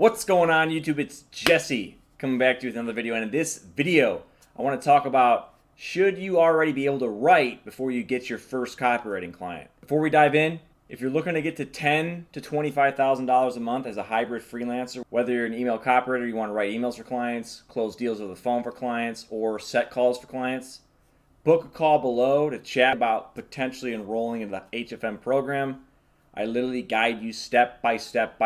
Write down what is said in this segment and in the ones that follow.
What's going on, YouTube? It's Jesse coming back to you with another video, and in this video I want to talk about should you already be able to write before you get your first copywriting client. Before we dive in, if you're looking to get to $10,000 to $25,000 a month as a hybrid freelancer, whether you're an email copywriter, you want to write emails for clients, close deals over the phone for clients, or set calls for clients, book a call below to chat about potentially enrolling in the HFM program. I literally guide you step by step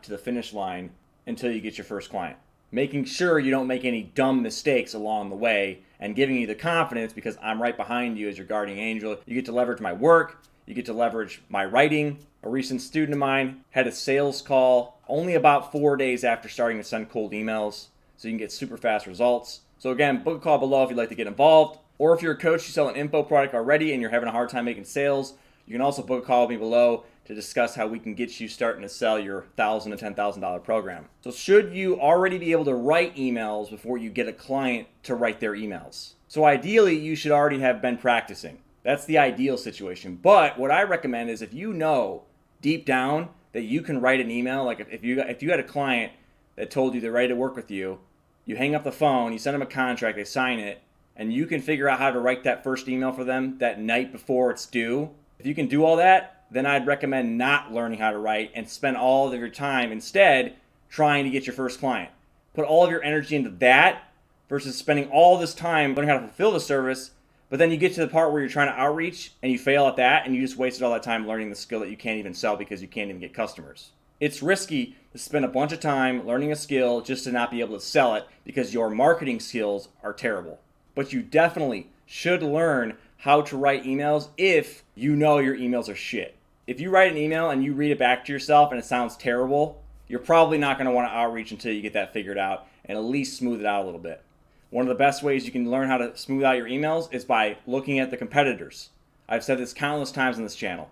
to the finish line until you get your first client, making sure you don't make any dumb mistakes along the way and giving you the confidence because I'm right behind you as your guardian angel. You get to leverage my work, you get to leverage my writing. A recent student of mine had a sales call only about 4 days after starting to send cold emails, so you can get super fast results. So again, book a call below if you'd like to get involved, or if you're a coach, you sell an info product already and you're having a hard time making sales, you can also book a call with me below to discuss how we can get you starting to sell your $1,000 to $10,000 program. So should you already be able to write emails before you get a client to write their emails? So ideally, you should already have been practicing. That's the ideal situation. But what I recommend is if you know deep down that you can write an email, like if you had a client that told you they're ready to work with you, you hang up the phone, you send them a contract, they sign it, and you can figure out how to write that first email for them that night before it's due. If you can do all that, then I'd recommend not learning how to write and spend all of your time instead trying to get your first client. Put all of your energy into that versus spending all this time learning how to fulfill the service, but then you get to the part where you're trying to outreach and you fail at that and you just wasted all that time learning the skill that you can't even sell because you can't even get customers. It's risky to spend a bunch of time learning a skill just to not be able to sell it because your marketing skills are terrible. But you definitely should learn how to write emails if you know your emails are shit. If you write an email and you read it back to yourself and it sounds terrible, you're probably not going to want to outreach until you get that figured out and at least smooth it out a little bit. One of the best ways you can learn how to smooth out your emails is by looking at the competitors. I've said this countless times on this channel.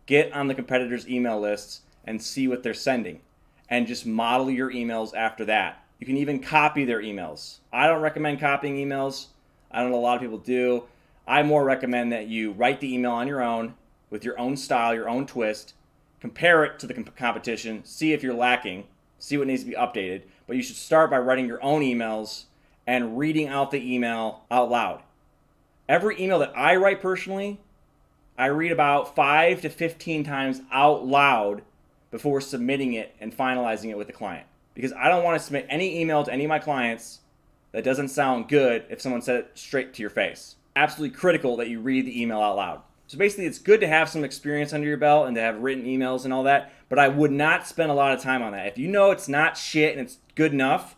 Get on the competitors' email lists and see what they're sending and just model your emails after that. You can even copy their emails. I don't recommend copying emails. I don't know, a lot of people do. I more recommend that you write the email on your own with your own style, your own twist, compare it to the competition, see if you're lacking, see what needs to be updated. But you should start by writing your own emails and reading out the email out loud. Every email that I write personally, I read about 5 to 15 times out loud before submitting it and finalizing it with the client. Because I don't want to submit any email to any of my clients that doesn't sound good if someone said it straight to your face. Absolutely critical that you read the email out loud. So basically, it's good to have some experience under your belt and to have written emails and all that, but I would not spend a lot of time on that. If you know it's not shit and it's good enough,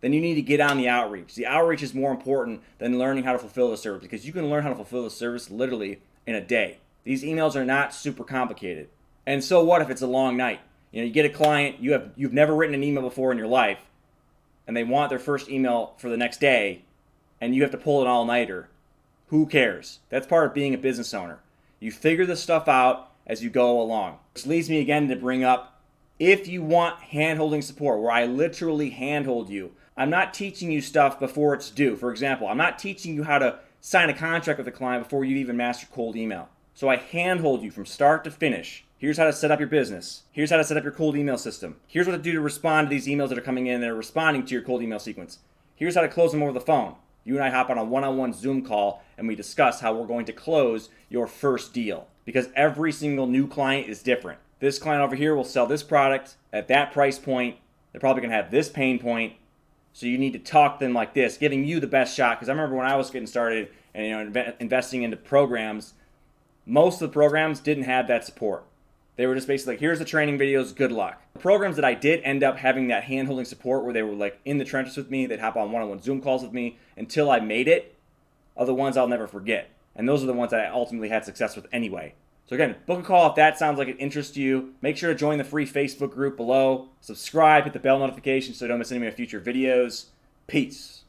then you need to get on the outreach. The outreach is more important than learning how to fulfill the service because you can learn how to fulfill the service literally in a day. These emails are not super complicated. And so what if it's a long night? You get a client, you've never written an email before in your life, and they want their first email for the next day, and you have to pull an all-nighter. Who cares? That's part of being a business owner. You figure this stuff out as you go along. Which leads me again to bring up, if you want hand-holding support, where I literally hand-hold you, I'm not teaching you stuff before it's due. For example, I'm not teaching you how to sign a contract with a client before you even master cold email. So I hand-hold you from start to finish. Here's how to set up your business. Here's how to set up your cold email system. Here's what to do to respond to these emails that are coming in and are responding to your cold email sequence. Here's how to close them over the phone. You and I hop on a one-on-one Zoom call and we discuss how we're going to close your first deal because every single new client is different. This client over here will sell this product at that price point. They're probably going to have this pain point. So you need to talk to them like this, giving you the best shot. Because I remember when I was getting started and investing into programs, most of the programs didn't have that support. They were just basically like, here's the training videos, good luck. The programs that I did end up having that hand-holding support where they were like in the trenches with me, they'd hop on one-on-one Zoom calls with me until I made it, are the ones I'll never forget. And those are the ones that I ultimately had success with anyway. So again, book a call if that sounds like it interests you. Make sure to join the free Facebook group below. Subscribe, hit the bell notification so you don't miss any of my future videos. Peace.